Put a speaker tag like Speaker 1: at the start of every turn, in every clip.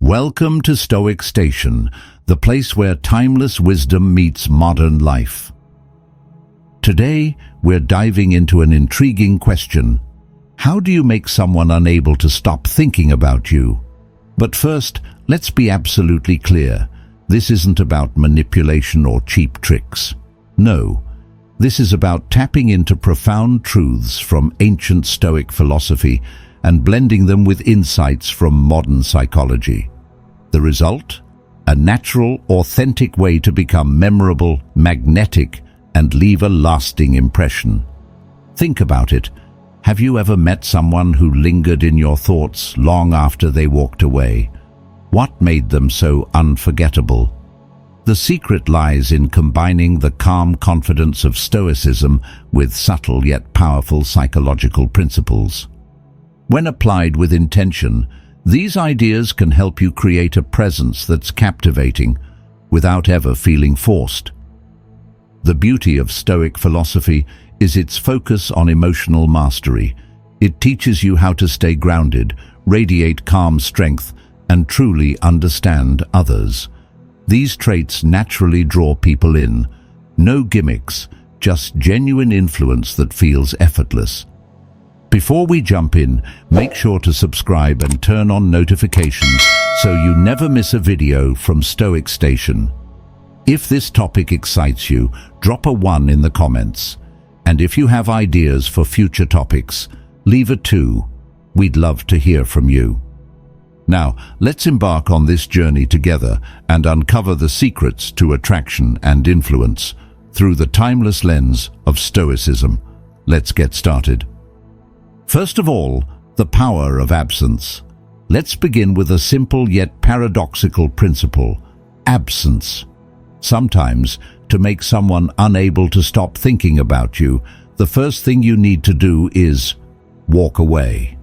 Speaker 1: Welcome to Stoic Station, the place where timeless wisdom meets modern life. Today, we're diving into an intriguing question. How do you make someone unable to stop thinking about you? But first, let's be absolutely clear. This isn't about manipulation or cheap tricks. No, this is about tapping into profound truths from ancient Stoic philosophy and blending them with insights from modern psychology. The result? A natural, authentic way to become memorable, magnetic, and leave a lasting impression. Think about it. Have you ever met someone who lingered in your thoughts long after they walked away? What made them so unforgettable? The secret lies in combining the calm confidence of Stoicism with subtle yet powerful psychological principles. When applied with intention, these ideas can help you create a presence that's captivating without ever feeling forced. The beauty of Stoic philosophy is its focus on emotional mastery. It teaches you how to stay grounded, radiate calm strength, and truly understand others. These traits naturally draw people in. No gimmicks, just genuine influence that feels effortless. Before we jump in, make sure to subscribe and turn on notifications so you never miss a video from Stoic Station. If this topic excites you, drop a 1 in the comments. And if you have ideas for future topics, leave a 2. We'd love to hear from you. Now, let's embark on this journey together and uncover the secrets to attraction and influence through the timeless lens of Stoicism. Let's get started. First of all, the power of absence. Let's begin with a simple yet paradoxical principle: absence. Sometimes, to make someone unable to stop thinking about you, the first thing you need to do is walk away.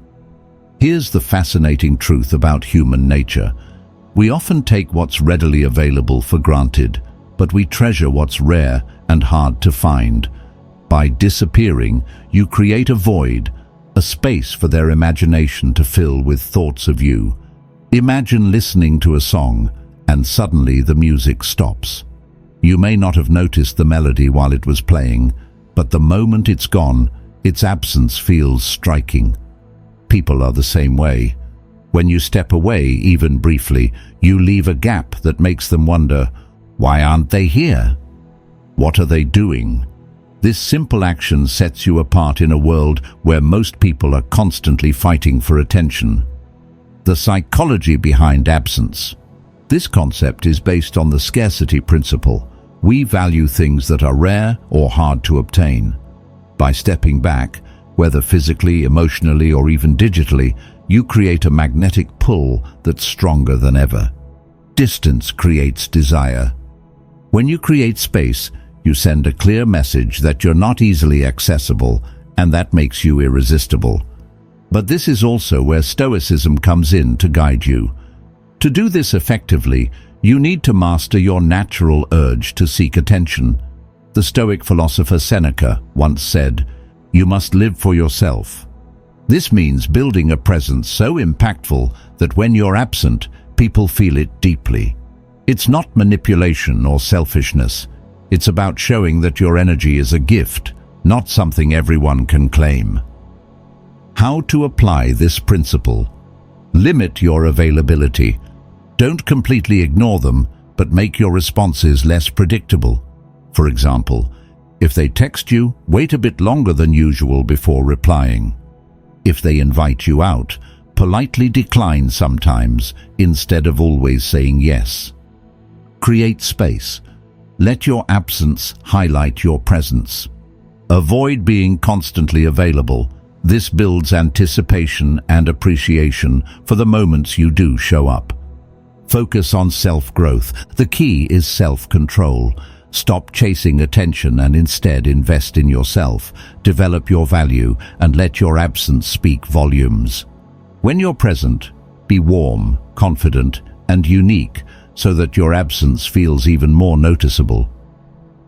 Speaker 1: Here's the fascinating truth about human nature. We often take what's readily available for granted, but we treasure what's rare and hard to find. By disappearing, you create a void, a space for their imagination to fill with thoughts of you. Imagine listening to a song, and suddenly the music stops. You may not have noticed the melody while it was playing, but the moment it's gone, its absence feels striking. People are the same way. When you step away, even briefly, you leave a gap that makes them wonder, why aren't they here? What are they doing? This simple action sets you apart in a world where most people are constantly fighting for attention. The psychology behind absence. This concept is based on the scarcity principle. We value things that are rare or hard to obtain. By stepping back, whether physically, emotionally, or even digitally, you create a magnetic pull that's stronger than ever. Distance creates desire. When you create space, you send a clear message that you're not easily accessible, and that makes you irresistible. But this is also where Stoicism comes in to guide you. To do this effectively, you need to master your natural urge to seek attention. The Stoic philosopher Seneca once said, "You must live for yourself." This means building a presence so impactful that when you're absent, people feel it deeply. It's not manipulation or selfishness. It's about showing that your energy is a gift, not something everyone can claim. How to apply this principle? Limit your availability. Don't completely ignore them, but make your responses less predictable. For example, if they text you, wait a bit longer than usual before replying. If they invite you out, politely decline sometimes instead of always saying yes. Create space. Let your absence highlight your presence. Avoid being constantly available. This builds anticipation and appreciation for the moments you do show up. Focus on self-growth. The key is self-control. Stop chasing attention and instead invest in yourself. Develop your value and let your absence speak volumes. When you're present, be warm, confident, and unique so that your absence feels even more noticeable.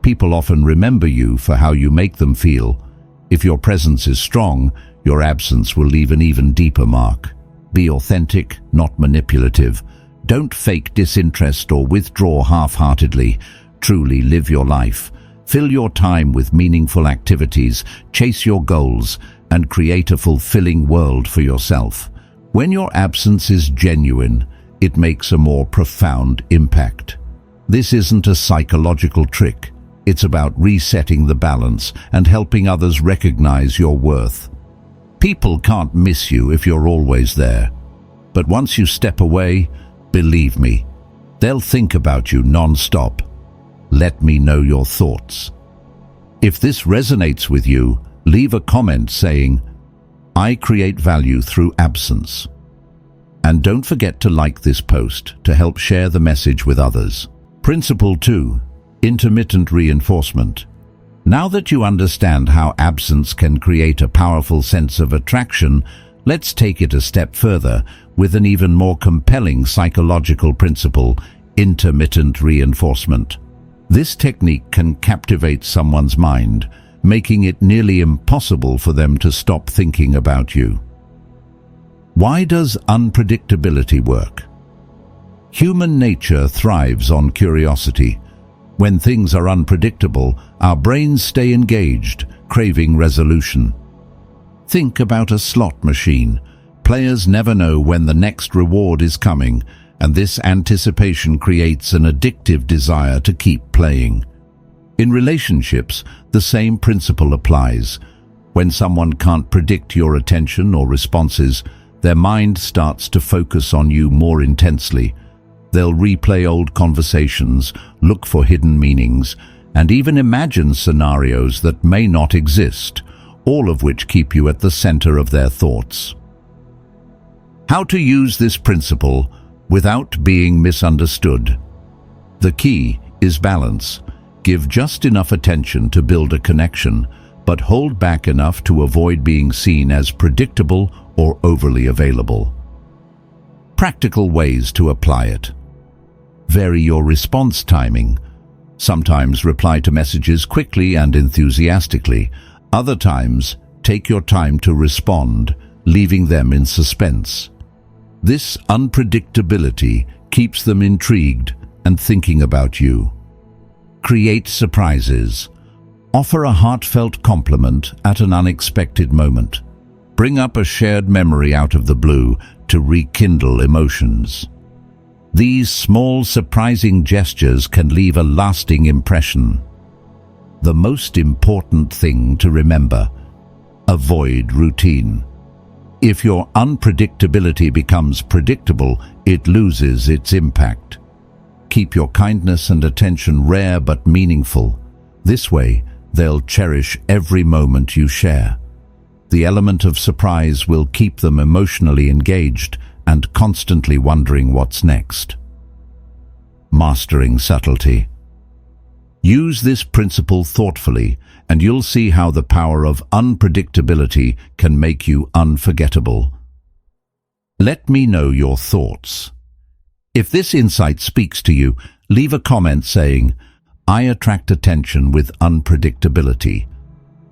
Speaker 1: People often remember you for how you make them feel. If your presence is strong, your absence will leave an even deeper mark. Be authentic, not manipulative. Don't fake disinterest or withdraw half-heartedly. Truly live your life. Fill your time with meaningful activities, chase your goals, and create a fulfilling world for yourself. When your absence is genuine, it makes a more profound impact. This isn't a psychological trick. It's about resetting the balance and helping others recognize your worth. People can't miss you if you're always there. But once you step away, believe me, they'll think about you non-stop. Let me know your thoughts. If this resonates with you, leave a comment saying, "I create value through absence." And don't forget to like this post to help share the message with others. Principle 2. Intermittent reinforcement. Now that you understand how absence can create a powerful sense of attraction, let's take it a step further with an even more compelling psychological principle, intermittent reinforcement. This technique can captivate someone's mind, making it nearly impossible for them to stop thinking about you. Why does unpredictability work? Human nature thrives on curiosity. When things are unpredictable, our brains stay engaged, craving resolution. Think about a slot machine. Players never know when the next reward is coming, and this anticipation creates an addictive desire to keep playing. In relationships, the same principle applies. When someone can't predict your attention or responses, their mind starts to focus on you more intensely. They'll replay old conversations, look for hidden meanings, and even imagine scenarios that may not exist, all of which keep you at the center of their thoughts. How to use this principle without being misunderstood. The key is balance. Give just enough attention to build a connection, but hold back enough to avoid being seen as predictable or overly available. Practical ways to apply it. Vary your response timing. Sometimes reply to messages quickly and enthusiastically. Other times, take your time to respond, leaving them in suspense. This unpredictability keeps them intrigued and thinking about you. Create surprises. Offer a heartfelt compliment at an unexpected moment. Bring up a shared memory out of the blue to rekindle emotions. These small, surprising gestures can leave a lasting impression. The most important thing to remember: avoid routine. If your unpredictability becomes predictable, it loses its impact. Keep your kindness and attention rare but meaningful. This way, they'll cherish every moment you share. The element of surprise will keep them emotionally engaged and constantly wondering what's next. Mastering subtlety. Use this principle thoughtfully, and you'll see how the power of unpredictability can make you unforgettable. Let me know your thoughts. If this insight speaks to you, leave a comment saying, "I attract attention with unpredictability."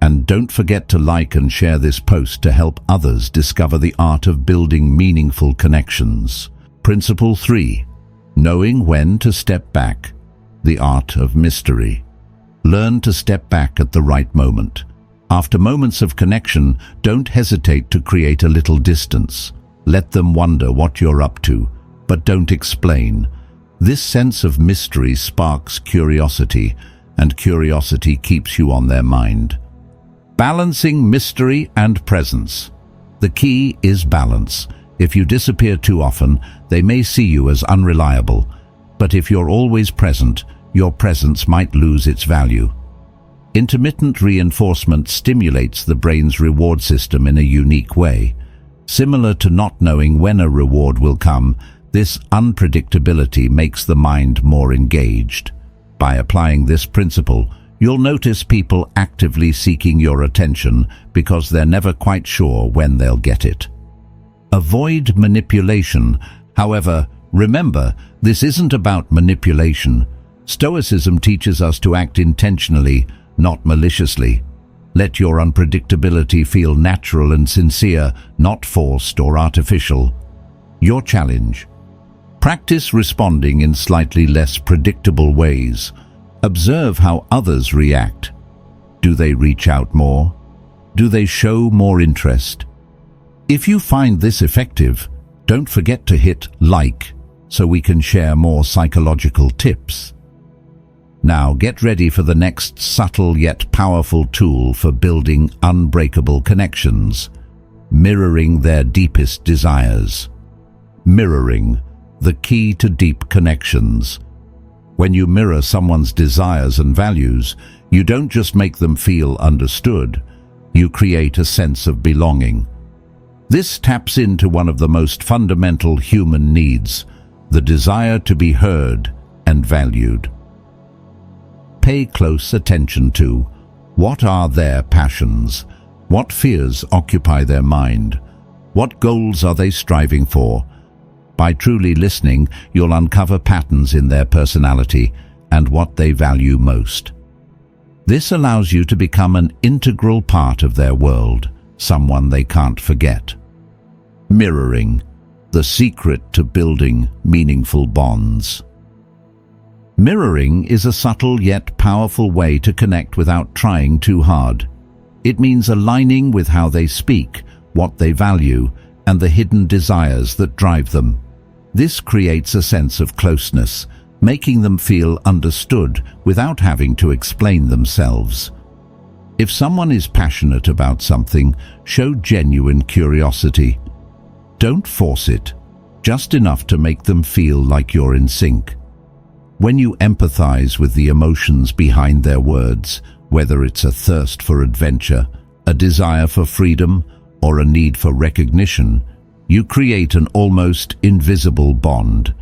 Speaker 1: And don't forget to like and share this post to help others discover the art of building meaningful connections. Principle 3. Knowing when to step back. The art of mystery. Learn to step back at the right moment. After moments of connection, don't hesitate to create a little distance. Let them wonder what you're up to, but don't explain. This sense of mystery sparks curiosity, and curiosity keeps you on their mind. Balancing mystery and presence. The key is balance. If you disappear too often, they may see you as unreliable. But if you're always present, your presence might lose its value. Intermittent reinforcement stimulates the brain's reward system in a unique way. Similar to not knowing when a reward will come, this unpredictability makes the mind more engaged. By applying this principle, you'll notice people actively seeking your attention because they're never quite sure when they'll get it. Avoid manipulation. However, remember, this isn't about manipulation. Stoicism teaches us to act intentionally, not maliciously. Let your unpredictability feel natural and sincere, not forced or artificial. Your challenge: Practice responding in slightly less predictable ways. Observe how others react. Do they reach out more? Do they show more interest? If you find this effective, don't forget to hit like so we can share more psychological tips. Now get ready for the next subtle yet powerful tool for building unbreakable connections: mirroring their deepest desires. Mirroring, the key to deep connections. When you mirror someone's desires and values, you don't just make them feel understood, you create a sense of belonging. This taps into one of the most fundamental human needs, the desire to be heard and valued. Pay close attention to what are their passions, what fears occupy their mind, what goals are they striving for. By truly listening, you'll uncover patterns in their personality and what they value most. This allows you to become an integral part of their world, someone they can't forget. Mirroring, the secret to building meaningful bonds. Mirroring is a subtle yet powerful way to connect without trying too hard. It means aligning with how they speak, what they value, and the hidden desires that drive them. This creates a sense of closeness, making them feel understood without having to explain themselves. If someone is passionate about something, show genuine curiosity. Don't force it, just enough to make them feel like you're in sync. When you empathize with the emotions behind their words, whether it's a thirst for adventure, a desire for freedom, or a need for recognition, you create an almost invisible bond.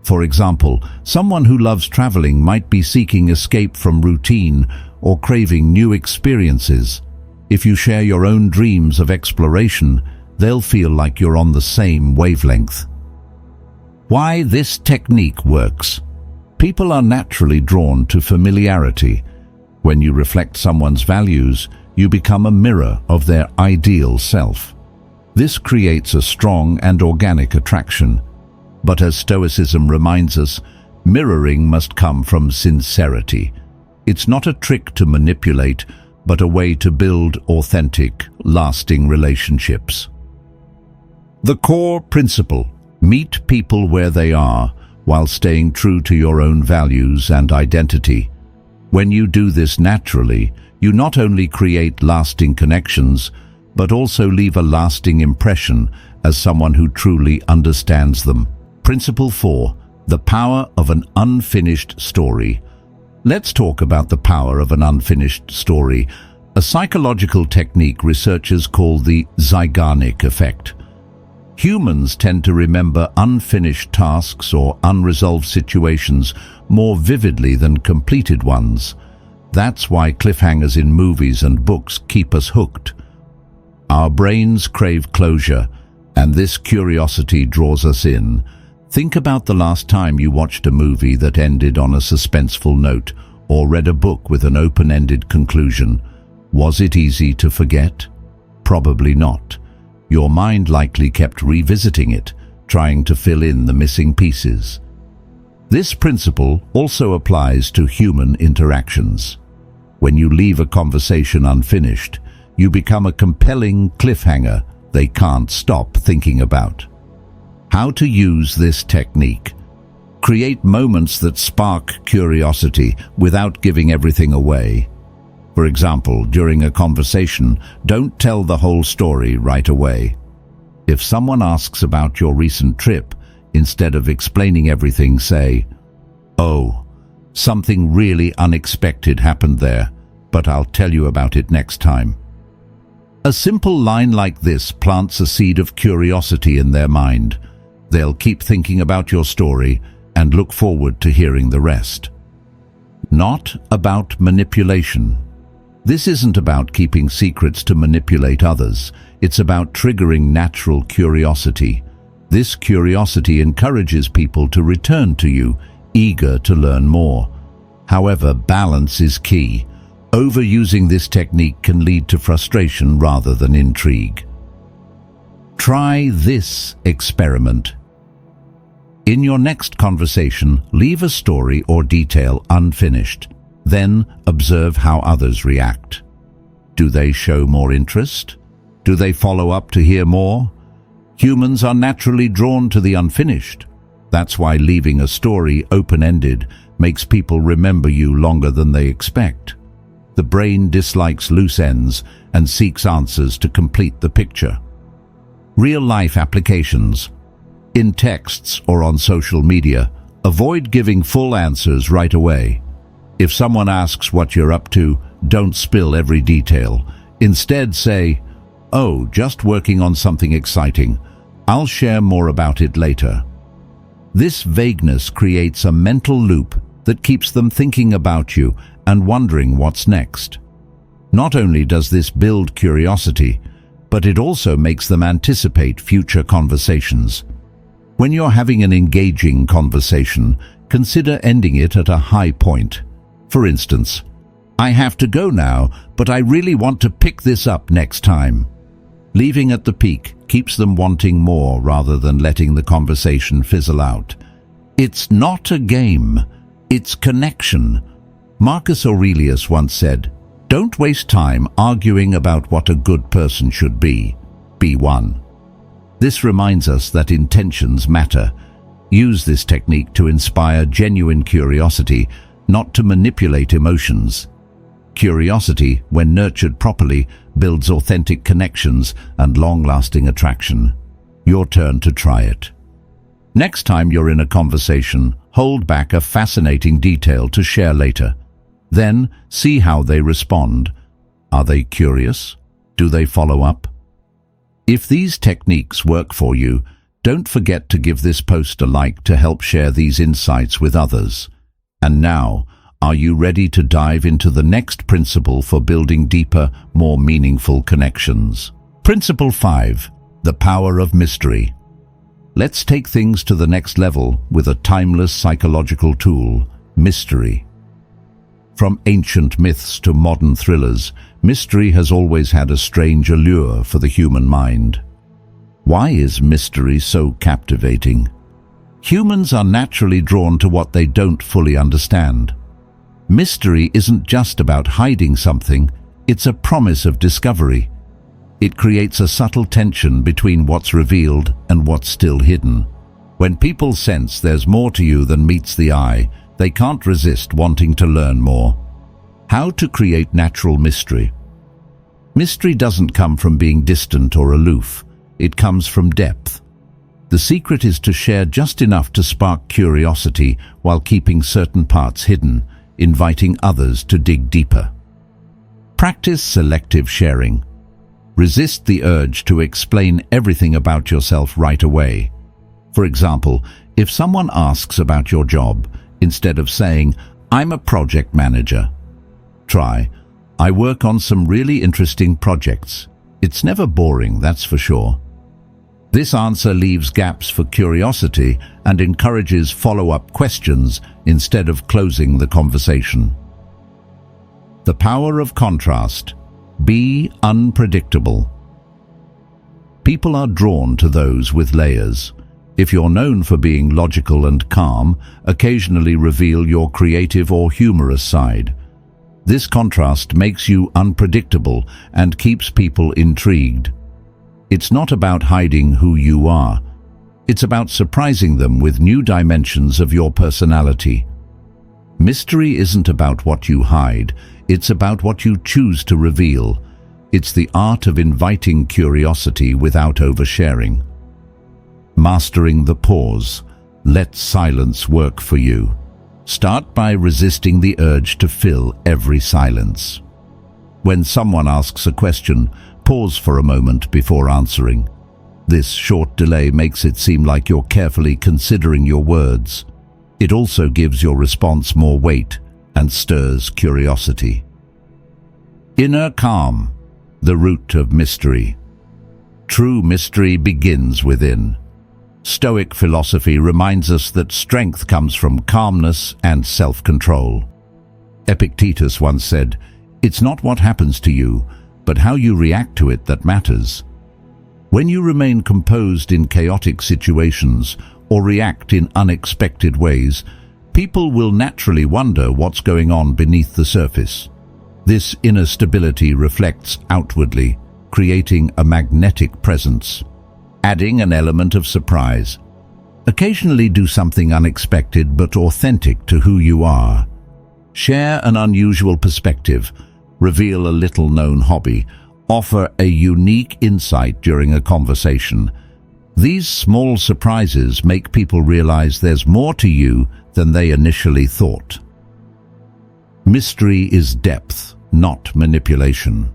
Speaker 1: For example, someone who loves traveling might be seeking escape from routine or craving new experiences. If you share your own dreams of exploration, they'll feel like you're on the same wavelength. Why this technique works? People are naturally drawn to familiarity. When you reflect someone's values, you become a mirror of their ideal self. This creates a strong and organic attraction. But as Stoicism reminds us, mirroring must come from sincerity. It's not a trick to manipulate, but a way to build authentic, lasting relationships. The core principle: meet people where they are, while staying true to your own values and identity. When you do this naturally, you not only create lasting connections, but also leave a lasting impression as someone who truly understands them. Principle 4. The power of an unfinished story. Let's talk about the power of an unfinished story, a psychological technique researchers call the Zeigarnik effect. Humans tend to remember unfinished tasks or unresolved situations more vividly than completed ones. That's why cliffhangers in movies and books keep us hooked. Our brains crave closure, and this curiosity draws us in. Think about the last time you watched a movie that ended on a suspenseful note, or read a book with an open-ended conclusion. Was it easy to forget? Probably not. Your mind likely kept revisiting it, trying to fill in the missing pieces. This principle also applies to human interactions. When you leave a conversation unfinished, you become a compelling cliffhanger they can't stop thinking about. How to use this technique? Create moments that spark curiosity without giving everything away. For example, during a conversation, don't tell the whole story right away. If someone asks about your recent trip, instead of explaining everything, say, "Oh, something really unexpected happened there, but I'll tell you about it next time." A simple line like this plants a seed of curiosity in their mind. They'll keep thinking about your story and look forward to hearing the rest. Not about manipulation. This isn't about keeping secrets to manipulate others. It's about triggering natural curiosity. This curiosity encourages people to return to you, eager to learn more. However, balance is key. Overusing this technique can lead to frustration rather than intrigue. Try this experiment. In your next conversation, leave a story or detail unfinished. Then observe how others react. Do they show more interest? Do they follow up to hear more? Humans are naturally drawn to the unfinished. That's why leaving a story open-ended makes people remember you longer than they expect. The brain dislikes loose ends and seeks answers to complete the picture. Real-life applications. In texts or on social media, avoid giving full answers right away. If someone asks what you're up to, don't spill every detail. Instead say, "Oh, just working on something exciting. I'll share more about it later." This vagueness creates a mental loop that keeps them thinking about you and wondering what's next. Not only does this build curiosity, but it also makes them anticipate future conversations. When you're having an engaging conversation, consider ending it at a high point. For instance, "I have to go now, but I really want to pick this up next time." Leaving at the peak keeps them wanting more rather than letting the conversation fizzle out. It's not a game, it's connection. Marcus Aurelius once said, "Don't waste time arguing about what a good person should be. Be one." This reminds us that intentions matter. Use this technique to inspire genuine curiosity, not to manipulate emotions. Curiosity, when nurtured properly, builds authentic connections and long-lasting attraction. Your turn to try it. Next time you're in a conversation, hold back a fascinating detail to share later. Then, see how they respond. Are they curious? Do they follow up? If these techniques work for you, don't forget to give this post a like to help share these insights with others. And now, are you ready to dive into the next principle for building deeper, more meaningful connections? Principle 5. The power of mystery. Let's take things to the next level with a timeless psychological tool, mystery. From ancient myths to modern thrillers, mystery has always had a strange allure for the human mind. Why is mystery so captivating? Humans are naturally drawn to what they don't fully understand. Mystery isn't just about hiding something, it's a promise of discovery. It creates a subtle tension between what's revealed and what's still hidden. When people sense there's more to you than meets the eye, they can't resist wanting to learn more. How to create natural mystery? Mystery doesn't come from being distant or aloof. It comes from depth. The secret is to share just enough to spark curiosity while keeping certain parts hidden, inviting others to dig deeper. Practice selective sharing. Resist the urge to explain everything about yourself right away. For example, if someone asks about your job, instead of saying, "I'm a project manager," try, "I work on some really interesting projects." It's never boring, that's for sure. This answer leaves gaps for curiosity and encourages follow-up questions instead of closing the conversation. The power of contrast. Be unpredictable. People are drawn to those with layers. If you're known for being logical and calm, occasionally reveal your creative or humorous side. This contrast makes you unpredictable and keeps people intrigued. It's not about hiding who you are. It's about surprising them with new dimensions of your personality. Mystery isn't about what you hide, it's about what you choose to reveal. It's the art of inviting curiosity without oversharing. Mastering the pause. Let silence work for you. Start by resisting the urge to fill every silence. When someone asks a question, pause for a moment before answering. This short delay makes it seem like you're carefully considering your words. It also gives your response more weight and stirs curiosity. Inner calm, the root of mystery. True mystery begins within. Stoic philosophy reminds us that strength comes from calmness and self-control. Epictetus once said, "It's not what happens to you, but how you react to it that matters." When you remain composed in chaotic situations, or react in unexpected ways, people will naturally wonder what's going on beneath the surface. This inner stability reflects outwardly, creating a magnetic presence, adding an element of surprise. Occasionally do something unexpected but authentic to who you are. Share an unusual perspective, reveal a little-known hobby, offer a unique insight during a conversation. These small surprises make people realize there's more to you than they initially thought. Mystery is depth, not manipulation.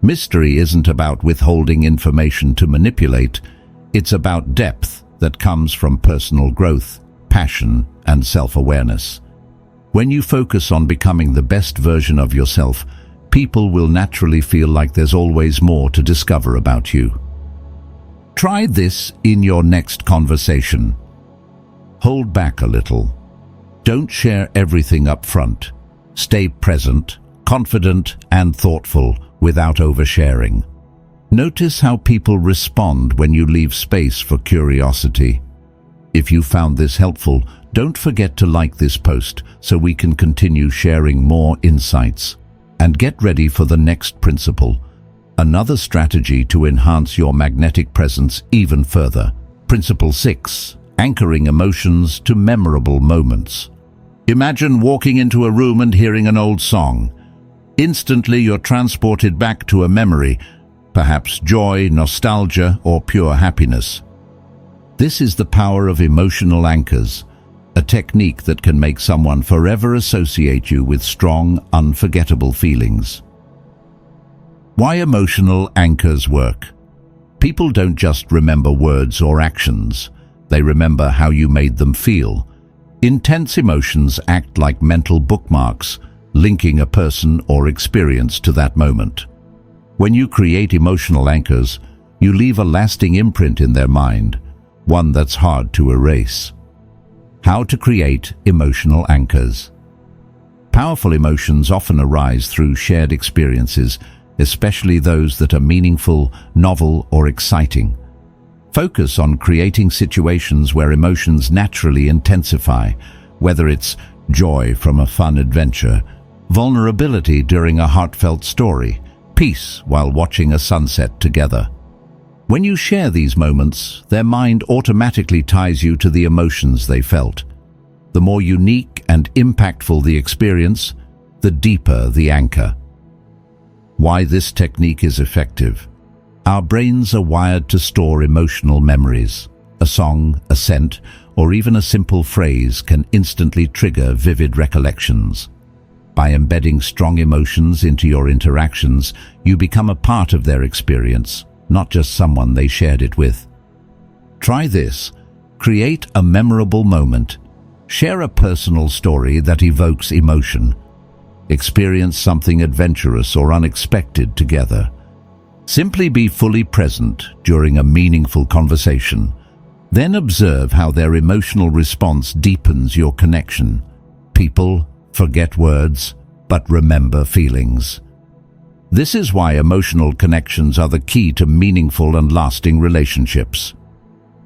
Speaker 1: Mystery isn't about withholding information to manipulate. It's about depth that comes from personal growth, passion, and self-awareness. When you focus on becoming the best version of yourself, people will naturally feel like there's always more to discover about you. Try this in your next conversation. Hold back a little. Don't share everything up front. Stay present, confident, and thoughtful without oversharing. Notice how people respond when you leave space for curiosity. If you found this helpful, don't forget to like this post so we can continue sharing more insights. And get ready for the next principle, another strategy to enhance your magnetic presence even further. Principle 6. Anchoring emotions to memorable moments. Imagine walking into a room and hearing an old song. Instantly you're transported back to a memory, perhaps joy, nostalgia, or pure happiness. This is the power of emotional anchors, a technique that can make someone forever associate you with strong, unforgettable feelings. Why emotional anchors work? People don't just remember words or actions, they remember how you made them feel. Intense emotions act like mental bookmarks, linking a person or experience to that moment. When you create emotional anchors, you leave a lasting imprint in their mind, one that's hard to erase. How to create emotional anchors. Powerful emotions often arise through shared experiences, especially those that are meaningful, novel, or exciting. Focus on creating situations where emotions naturally intensify, whether it's joy from a fun adventure, vulnerability during a heartfelt story, peace while watching a sunset together. When you share these moments, their mind automatically ties you to the emotions they felt. The more unique and impactful the experience, the deeper the anchor. Why this technique is effective? Our brains are wired to store emotional memories. A song, a scent, or even a simple phrase can instantly trigger vivid recollections. By embedding strong emotions into your interactions, you become a part of their experience, not just someone they shared it with. Try this. Create a memorable moment. Share a personal story that evokes emotion. Experience something adventurous or unexpected together. Simply be fully present during a meaningful conversation. Then observe how their emotional response deepens your connection. People forget words, but remember feelings. This is why emotional connections are the key to meaningful and lasting relationships.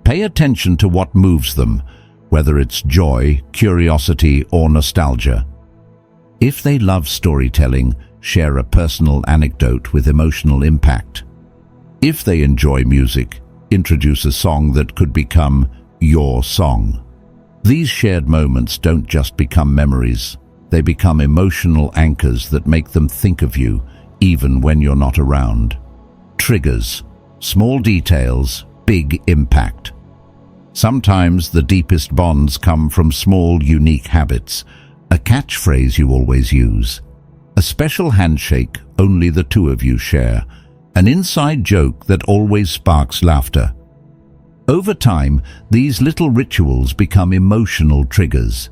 Speaker 1: Pay attention to what moves them, whether it's joy, curiosity, or nostalgia. If they love storytelling, share a personal anecdote with emotional impact. If they enjoy music, introduce a song that could become your song. These shared moments don't just become memories, they become emotional anchors that make them think of you, even when you're not around. Triggers. Small details, big impact. Sometimes the deepest bonds come from small, unique habits. A catchphrase you always use. A special handshake only the two of you share. An inside joke that always sparks laughter. Over time, these little rituals become emotional triggers.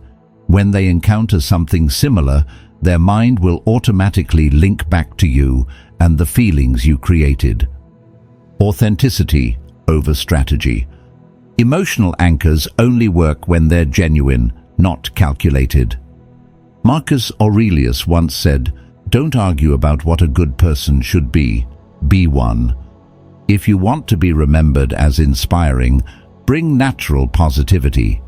Speaker 1: When they encounter something similar, their mind will automatically link back to you and the feelings you created. Authenticity over strategy. Emotional anchors only work when they're genuine, not calculated. Marcus Aurelius once said, "Don't argue about what a good person should be one." If you want to be remembered as inspiring, Bring natural positivity.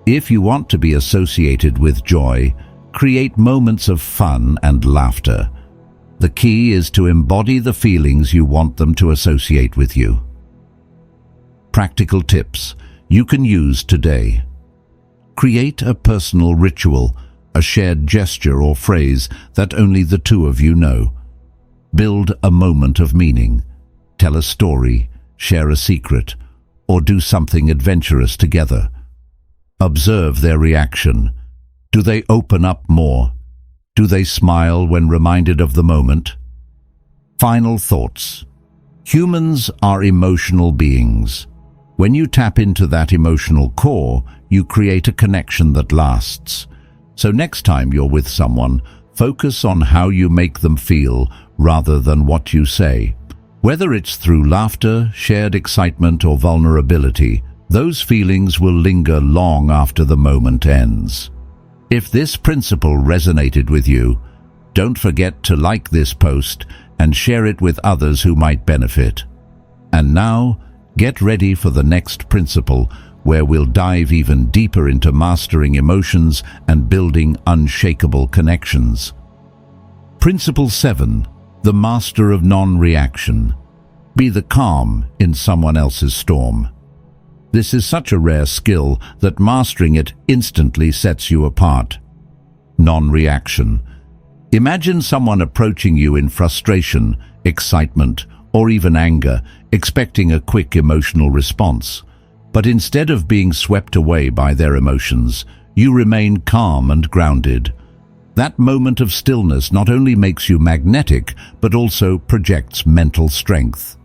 Speaker 1: If you want to be associated with joy, create moments of fun and laughter. The key is to embody the feelings you want them to associate with you. Practical tips you can use today. Create a personal ritual, a shared gesture or phrase that only the two of you know. Build a moment of meaning. Tell a story, share a secret, or do something adventurous together. Observe their reaction. Do they open up more? Do they smile when reminded of the moment? Final thoughts. Humans are emotional beings. When you tap into that emotional core, you create a connection that lasts. So next time you're with someone, focus on how you make them feel rather than what you say. Whether it's through laughter, shared excitement, or vulnerability, those feelings will linger long after the moment ends. If this principle resonated with you, don't forget to like this post and share it with others who might benefit. And now, get ready for the next principle, where we'll dive even deeper into mastering emotions and building unshakable connections. Principle 7. The master of non-reaction. Be the calm in someone else's storm. This is such a rare skill that mastering it instantly sets you apart. Non-reaction. Imagine someone approaching you in frustration, excitement, or even anger, expecting a quick emotional response. But instead of being swept away by their emotions, you remain calm and grounded. That moment of stillness not only makes you magnetic, but also projects mental strength.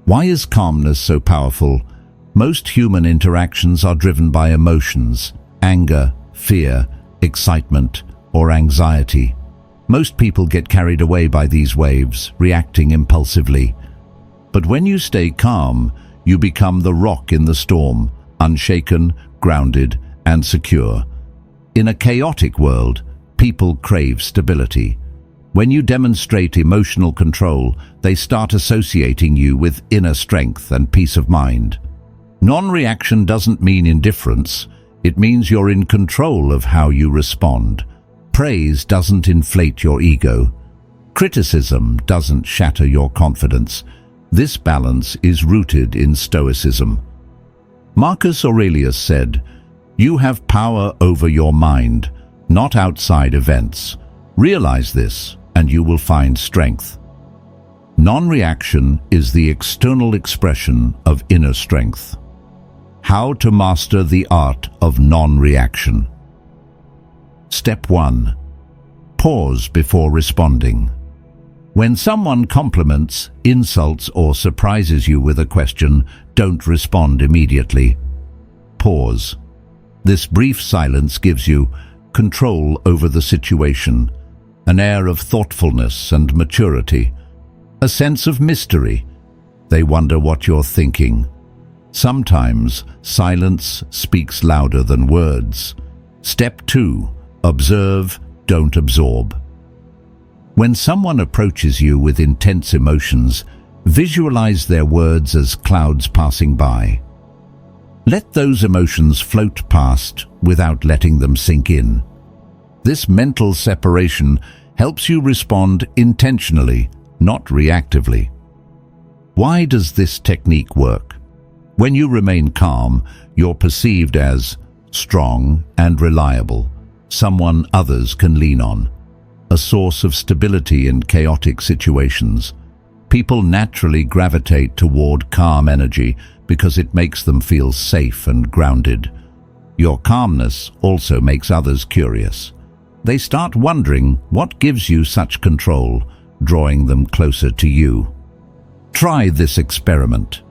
Speaker 1: Why is calmness so powerful? Most human interactions are driven by emotions: anger, fear, excitement, or anxiety. Most people get carried away by these waves, reacting impulsively. But when you stay calm, you become the rock in the storm, unshaken, grounded, and secure. In a chaotic world, people crave stability. When you demonstrate emotional control, they start associating you with inner strength and peace of mind. Non-reaction doesn't mean indifference. It means you're in control of how you respond. Praise doesn't inflate your ego. Criticism doesn't shatter your confidence. This balance is rooted in Stoicism. Marcus Aurelius said, "You have power over your mind, not outside events. Realize this, and you will find strength." Non-reaction is the external expression of inner strength. How to master the art of non-reaction. Step 1. Pause before responding. When someone compliments, insults, or surprises you with a question, don't respond immediately. Pause. This brief silence gives you control over the situation, an air of thoughtfulness and maturity, a sense of mystery. They wonder what you're thinking. Sometimes silence speaks louder than words. Step 2. Observe, don't absorb. When someone approaches you with intense emotions, visualize their words as clouds passing by. Let those emotions float past without letting them sink in. This mental separation helps you respond intentionally, not reactively. Why does this technique work? When you remain calm, you're perceived as strong and reliable, someone others can lean on, a source of stability in chaotic situations. People naturally gravitate toward calm energy because it makes them feel safe and grounded. Your calmness also makes others curious. They start wondering what gives you such control, drawing them closer to you. Try this experiment.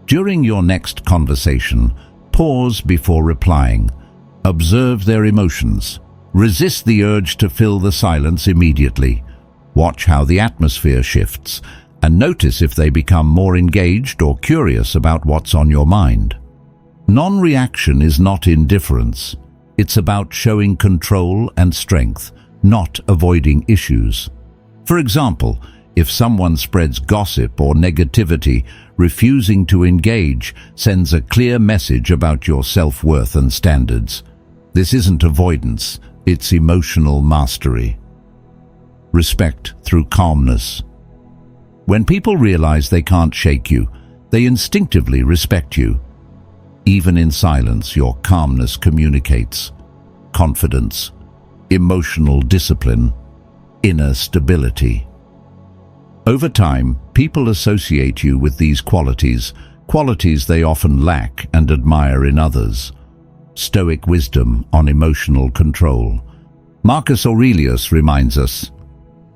Speaker 1: During your next conversation, pause before replying. Observe their emotions. Resist the urge to fill the silence immediately. Watch how the atmosphere shifts, and notice if they become more engaged or curious about what's on your mind. Non-reaction is not indifference. It's about showing control and strength, not avoiding issues. For example, if someone spreads gossip or negativity, Refusing to engage sends a clear message about your self-worth and standards. This isn't avoidance, it's emotional mastery. Respect through calmness. When people realize they can't shake you, they instinctively respect you. Even in silence, your calmness communicates confidence, emotional discipline, inner stability. Over time, people associate you with these qualities they often lack and admire in others. Stoic wisdom on emotional control. Marcus Aurelius reminds us,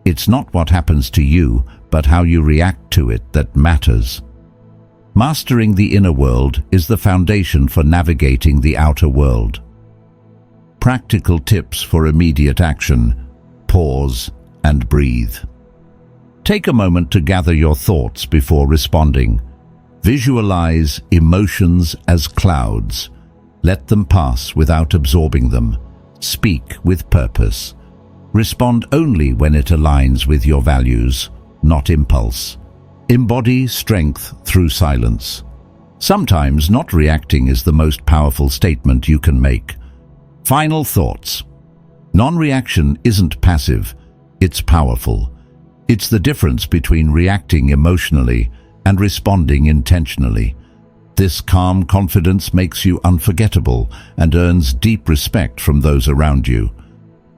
Speaker 1: it's not what happens to you, but how you react to it that matters. Mastering the inner world is the foundation for navigating the outer world. Practical tips for immediate action. Pause and breathe. Take a moment to gather your thoughts before responding. Visualize emotions as clouds. Let them pass without absorbing them. Speak with purpose. Respond only when it aligns with your values, not impulse. Embody strength through silence. Sometimes not reacting is the most powerful statement you can make. Final thoughts. Non-reaction isn't passive, it's powerful. It's the difference between reacting emotionally and responding intentionally. This calm confidence makes you unforgettable and earns deep respect from those around you.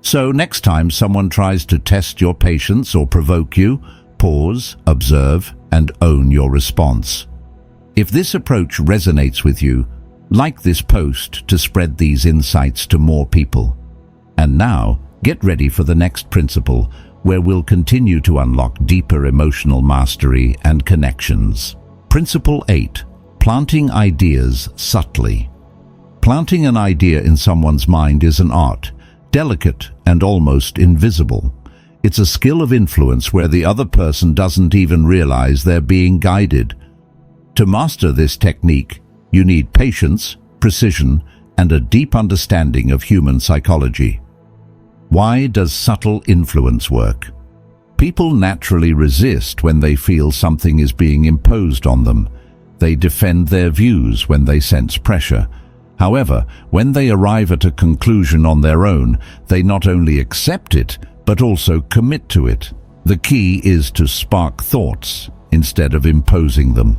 Speaker 1: So next time someone tries to test your patience or provoke you, pause, observe, and own your response. If this approach resonates with you, like this post to spread these insights to more people. And now, get ready for the next principle, where we'll continue to unlock deeper emotional mastery and connections. Principle 8. Planting ideas subtly. Planting an idea in someone's mind is an art, delicate and almost invisible. It's a skill of influence where the other person doesn't even realize they're being guided. To master this technique, you need patience, precision, and a deep understanding of human psychology. Why does subtle influence work? People naturally resist when they feel something is being imposed on them. They defend their views when they sense pressure. However, when they arrive at a conclusion on their own, they not only accept it, but also commit to it. The key is to spark thoughts instead of imposing them.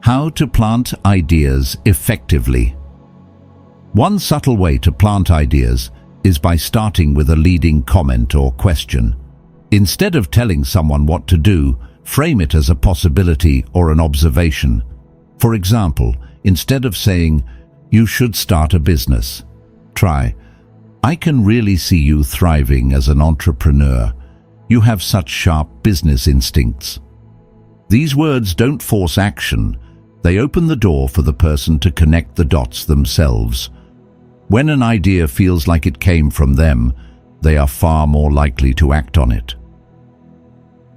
Speaker 1: How to plant ideas effectively. One subtle way to plant ideas is by starting with a leading comment or question. Instead of telling someone what to do, frame it as a possibility or an observation. For example, instead of saying, "You should start a business," try, "I can really see you thriving as an entrepreneur. You have such sharp business instincts." These words don't force action. They open the door for the person to connect the dots themselves. When an idea feels like it came from them, they are far more likely to act on it.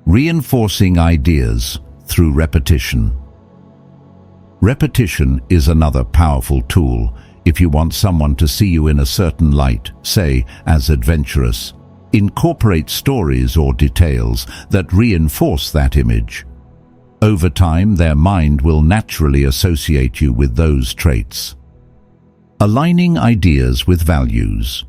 Speaker 1: Reinforcing ideas through repetition. Repetition is another powerful tool if you want someone to see you in a certain light, say, as adventurous. Incorporate stories or details that reinforce that image. Over time, their mind will naturally associate you with those traits. Aligning ideas with values.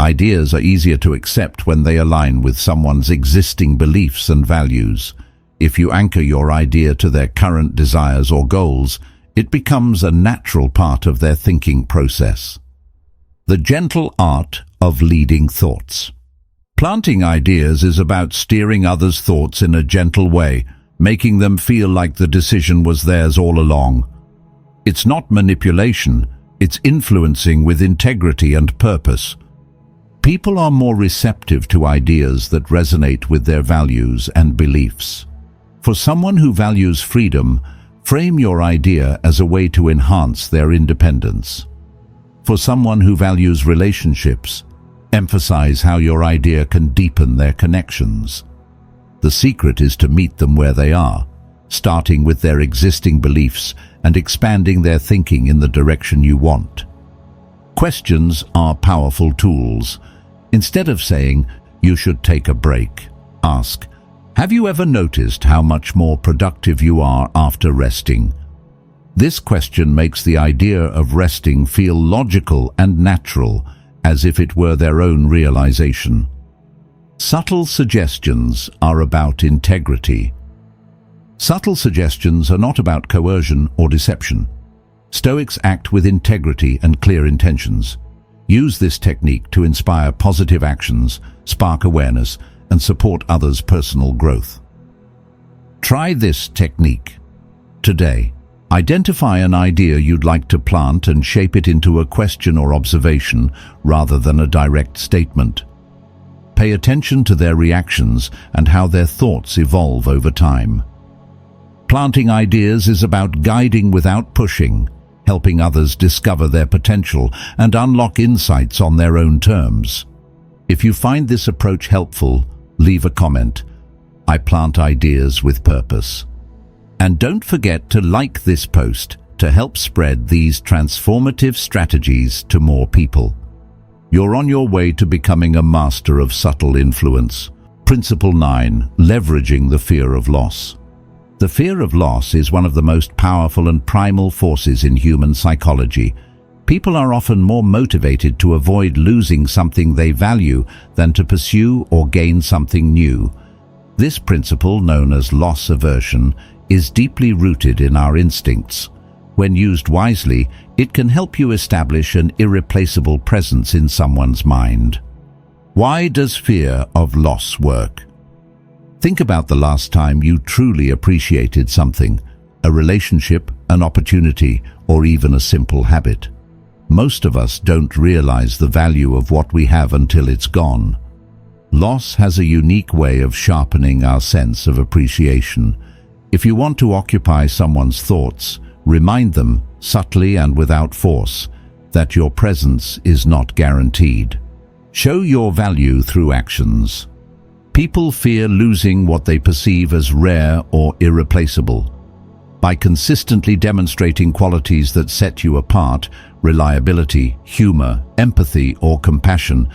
Speaker 1: Ideas are easier to accept when they align with someone's existing beliefs and values. If you anchor your idea to their current desires or goals, it becomes a natural part of their thinking process. The gentle art of leading thoughts. Planting ideas is about steering others' thoughts in a gentle way, making them feel like the decision was theirs all along. It's not manipulation, it's influencing with integrity and purpose. People are more receptive to ideas that resonate with their values and beliefs. For someone who values freedom, frame your idea as a way to enhance their independence. For someone who values relationships, emphasize how your idea can deepen their connections. The secret is to meet them where they are, starting with their existing beliefs and expanding their thinking in the direction you want. Questions are powerful tools. Instead of saying, "You should take a break," ask, Have you ever noticed how much more productive you are after resting? This question makes the idea of resting feel logical and natural, as if it were their own realization. Subtle suggestions are about integrity. Subtle suggestions are not about coercion or deception. Stoics act with integrity and clear intentions. Use this technique to inspire positive actions, spark awareness, and support others' personal growth. Try this technique today. Identify an idea you'd like to plant and shape it into a question or observation rather than a direct statement. Pay attention to their reactions and how their thoughts evolve over time. Planting ideas is about guiding without pushing, helping others discover their potential and unlock insights on their own terms. If you find this approach helpful, leave a comment. I plant ideas with purpose. And don't forget to like this post to help spread these transformative strategies to more people. You're on your way to becoming a master of subtle influence. Principle 9. Leveraging the fear of loss. The fear of loss is one of the most powerful and primal forces in human psychology. People are often more motivated to avoid losing something they value than to pursue or gain something new. This principle, known as loss aversion, is deeply rooted in our instincts. When used wisely, it can help you establish an irreplaceable presence in someone's mind. Why does fear of loss work? Think about the last time you truly appreciated something, a relationship, an opportunity, or even a simple habit. Most of us don't realize the value of what we have until it's gone. Loss has a unique way of sharpening our sense of appreciation. If you want to occupy someone's thoughts, remind them, subtly and without force, that your presence is not guaranteed. Show your value through actions. People fear losing what they perceive as rare or irreplaceable. By consistently demonstrating qualities that set you apart, reliability, humor, empathy, or compassion,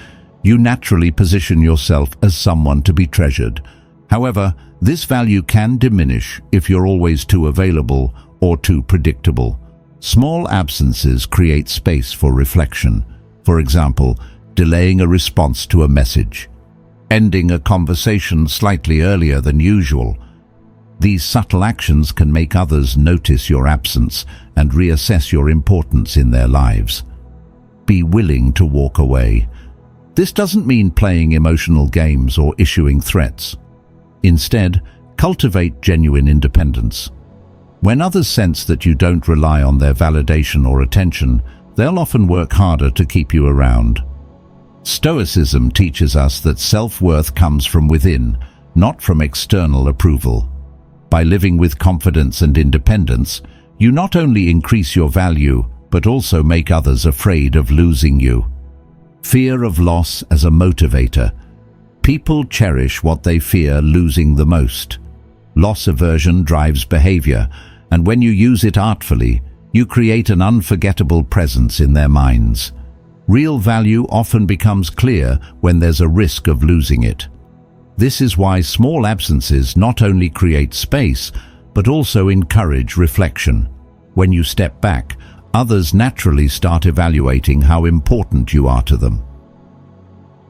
Speaker 1: you naturally position yourself as someone to be treasured. However, this value can diminish if you're always too available or too predictable. Small absences create space for reflection. For example, delaying a response to a message, ending a conversation slightly earlier than usual. These subtle actions can make others notice your absence and reassess your importance in their lives. Be willing to walk away. This doesn't mean playing emotional games or issuing threats. Instead, cultivate genuine independence. When others sense that you don't rely on their validation or attention, they'll often work harder to keep you around. Stoicism teaches us that self-worth comes from within, not from external approval. By living with confidence and independence, you not only increase your value, but also make others afraid of losing you. Fear of loss as a motivator. People cherish what they fear losing the most. Loss aversion drives behavior, and when you use it artfully, you create an unforgettable presence in their minds. Real value often becomes clear when there's a risk of losing it. This is why small absences not only create space, but also encourage reflection. When you step back, others naturally start evaluating how important you are to them.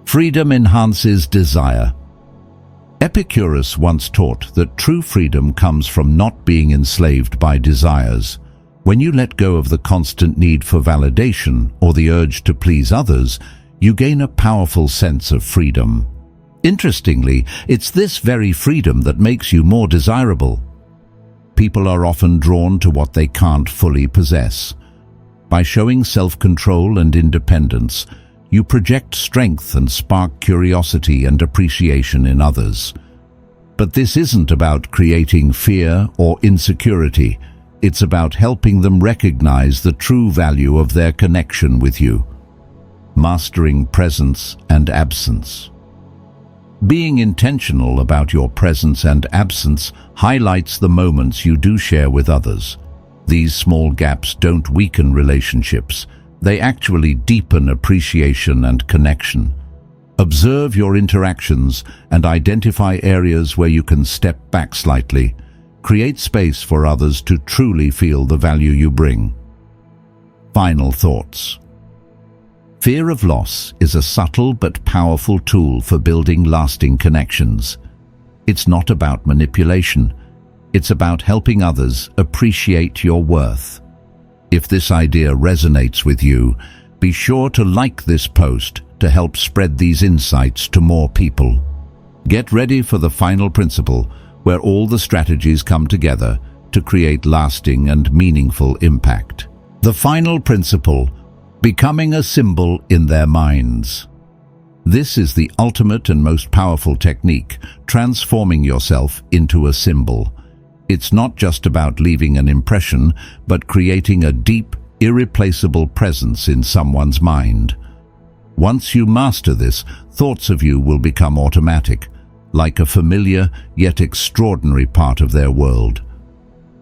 Speaker 1: Freedom enhances desire. Epicurus once taught that true freedom comes from not being enslaved by desires. When you let go of the constant need for validation or the urge to please others, you gain a powerful sense of freedom. Interestingly, it's this very freedom that makes you more desirable. People are often drawn to what they can't fully possess. By showing self-control and independence, you project strength and spark curiosity and appreciation in others. But this isn't about creating fear or insecurity. It's about helping them recognize the true value of their connection with you. Mastering presence and absence. Being intentional about your presence and absence highlights the moments you do share with others. These small gaps don't weaken relationships. They actually deepen appreciation and connection. Observe your interactions and identify areas where you can step back slightly. Create space for others to truly feel the value you bring. Final thoughts. Fear of loss is a subtle but powerful tool for building lasting connections. It's not about manipulation. It's about helping others appreciate your worth. If this idea resonates with you, be sure to like this post to help spread these insights to more people. Get ready for the final principle, where all the strategies come together to create lasting and meaningful impact. The final principle: becoming a symbol in their minds. This is the ultimate and most powerful technique, transforming yourself into a symbol. It's not just about leaving an impression, but creating a deep, irreplaceable presence in someone's mind. Once you master this, thoughts of you will become automatic, like a familiar yet extraordinary part of their world.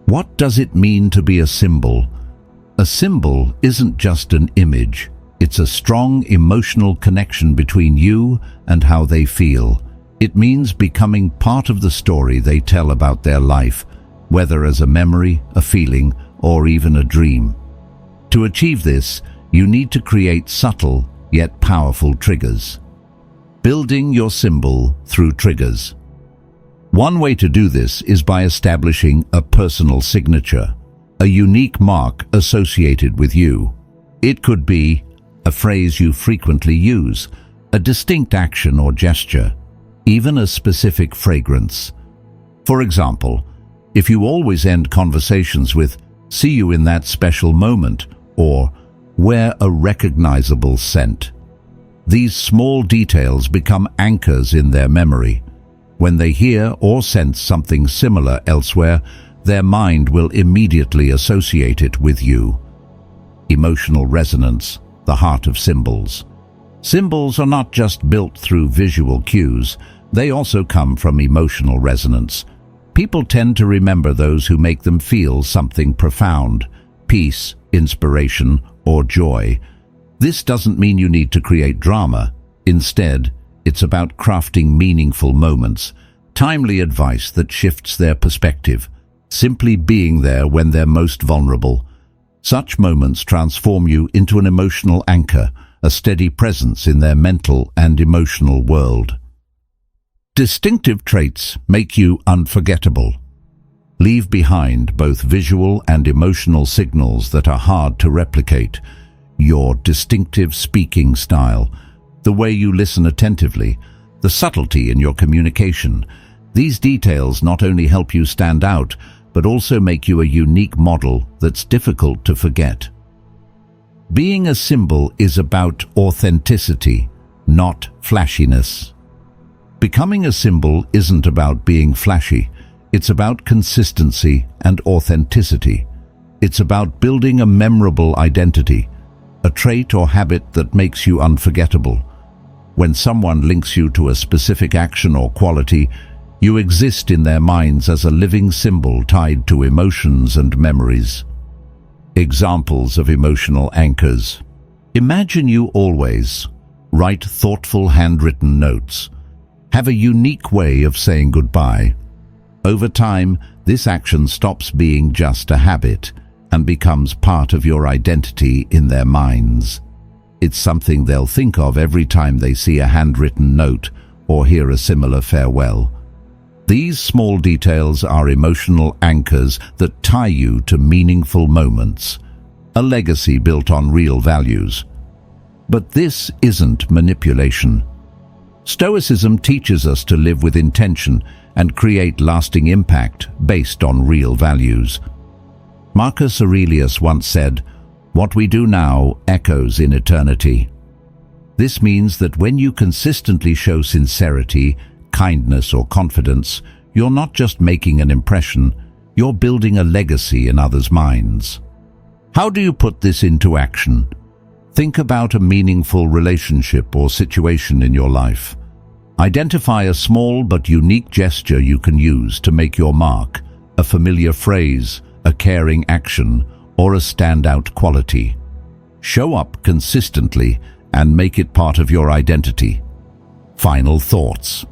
Speaker 1: What does it mean to be a symbol? A symbol isn't just an image. It's a strong emotional connection between you and how they feel. It means becoming part of the story they tell about their life, whether as a memory, a feeling, or even a dream. To achieve this, you need to create subtle yet powerful triggers. Building your symbol through triggers. One way to do this is by establishing a personal signature, a unique mark associated with you. It could be a phrase you frequently use, a distinct action or gesture, even a specific fragrance. For example, if you always end conversations with "see you in that special moment" or "wear a recognizable scent," these small details become anchors in their memory. When they hear or sense something similar elsewhere, their mind will immediately associate it with you. Emotional resonance, the heart of symbols. Symbols are not just built through visual cues, they also come from emotional resonance. People tend to remember those who make them feel something profound: peace, inspiration, or joy. This doesn't mean you need to create drama. Instead, it's about crafting meaningful moments, timely advice that shifts their perspective, simply being there when they're most vulnerable. Such moments transform you into an emotional anchor, a steady presence in their mental and emotional world. Distinctive traits make you unforgettable. Leave behind both visual and emotional signals that are hard to replicate. Your distinctive speaking style, the way you listen attentively, the subtlety in your communication. These details not only help you stand out, but also make you a unique model that's difficult to forget. Being a symbol is about authenticity, not flashiness. Becoming a symbol isn't about being flashy. It's about consistency and authenticity. It's about building a memorable identity, a trait or habit that makes you unforgettable. When someone links you to a specific action or quality, you exist in their minds as a living symbol tied to emotions and memories. Examples of emotional anchors. Imagine you always write thoughtful handwritten notes. Have a unique way of saying goodbye. Over time, this action stops being just a habit and becomes part of your identity in their minds. It's something they'll think of every time they see a handwritten note or hear a similar farewell. These small details are emotional anchors that tie you to meaningful moments, a legacy built on real values. But this isn't manipulation. Stoicism teaches us to live with intention and create lasting impact based on real values. Marcus Aurelius once said, "What we do now echoes in eternity." This means that when you consistently show sincerity, kindness, or confidence, you're not just making an impression, you're building a legacy in others' minds. How do you put this into action? Think about a meaningful relationship or situation in your life. Identify a small but unique gesture you can use to make your mark, a familiar phrase, a caring action, or a standout quality. Show up consistently and make it part of your identity. Final thoughts.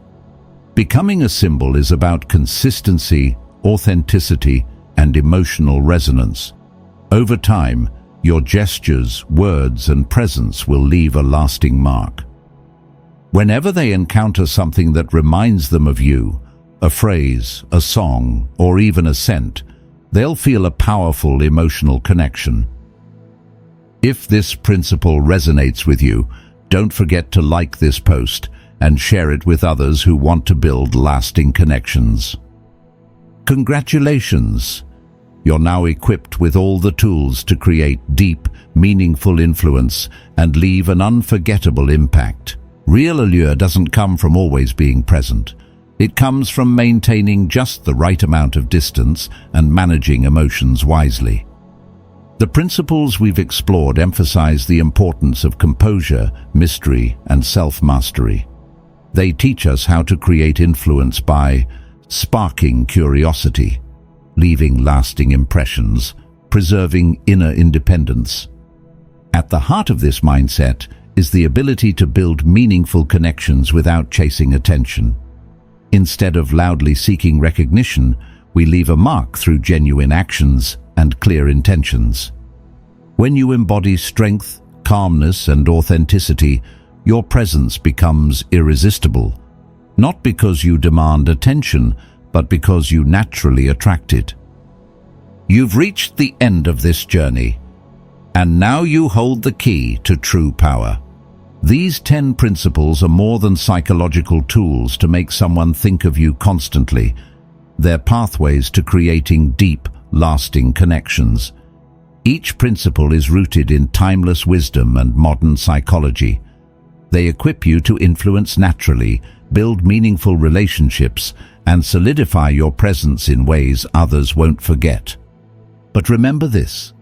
Speaker 1: Becoming a symbol is about consistency, authenticity, and emotional resonance. Over time, your gestures, words, and presence will leave a lasting mark. Whenever they encounter something that reminds them of you, a phrase, a song, or even a scent, they'll feel a powerful emotional connection. If this principle resonates with you, don't forget to like this post and share it with others who want to build lasting connections. Congratulations! You're now equipped with all the tools to create deep, meaningful influence and leave an unforgettable impact. Real allure doesn't come from always being present. It comes from maintaining just the right amount of distance and managing emotions wisely. The principles we've explored emphasize the importance of composure, mystery, and self-mastery. They teach us how to create influence by sparking curiosity, leaving lasting impressions, preserving inner independence. At the heart of this mindset is the ability to build meaningful connections without chasing attention. Instead of loudly seeking recognition, we leave a mark through genuine actions and clear intentions. When you embody strength, calmness, and authenticity, your presence becomes irresistible, not because you demand attention, but because you naturally attract it. You've reached the end of this journey, and now you hold the key to true power. These 10 principles are more than psychological tools to make someone think of you constantly. They're pathways to creating deep, lasting connections. Each principle is rooted in timeless wisdom and modern psychology. They equip you to influence naturally, build meaningful relationships, and solidify your presence in ways others won't forget. But remember this: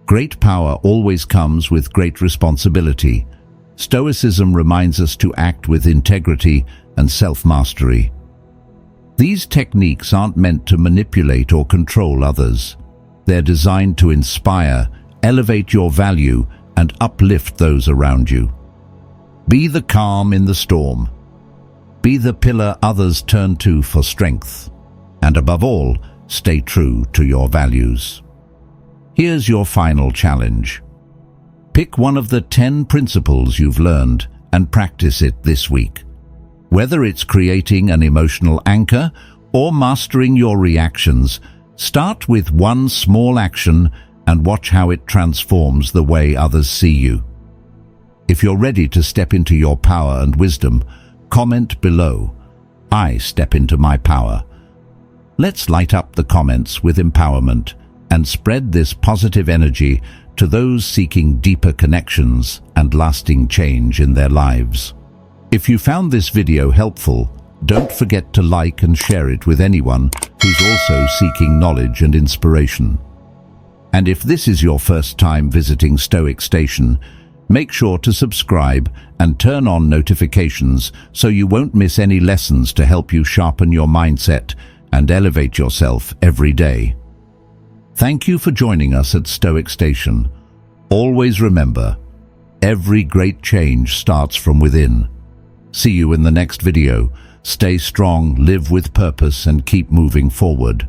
Speaker 1: great power always comes with great responsibility. Stoicism reminds us to act with integrity and self-mastery. These techniques aren't meant to manipulate or control others. They're designed to inspire, elevate your value, and uplift those around you. Be the calm in the storm. Be the pillar others turn to for strength. And above all, stay true to your values. Here's your final challenge. Pick one of the 10 principles you've learned and practice it this week. Whether it's creating an emotional anchor or mastering your reactions, start with one small action and watch how it transforms the way others see you. If you're ready to step into your power and wisdom, comment below, "I step into my power." Let's light up the comments with empowerment and spread this positive energy to those seeking deeper connections and lasting change in their lives. If you found this video helpful, don't forget to like and share it with anyone who's also seeking knowledge and inspiration. And if this is your first time visiting Stoic Station, make sure to subscribe and turn on notifications so you won't miss any lessons to help you sharpen your mindset and elevate yourself every day. Thank you for joining us at Stoic Station. Always remember, every great change starts from within. See you in the next video. Stay strong, live with purpose, and keep moving forward.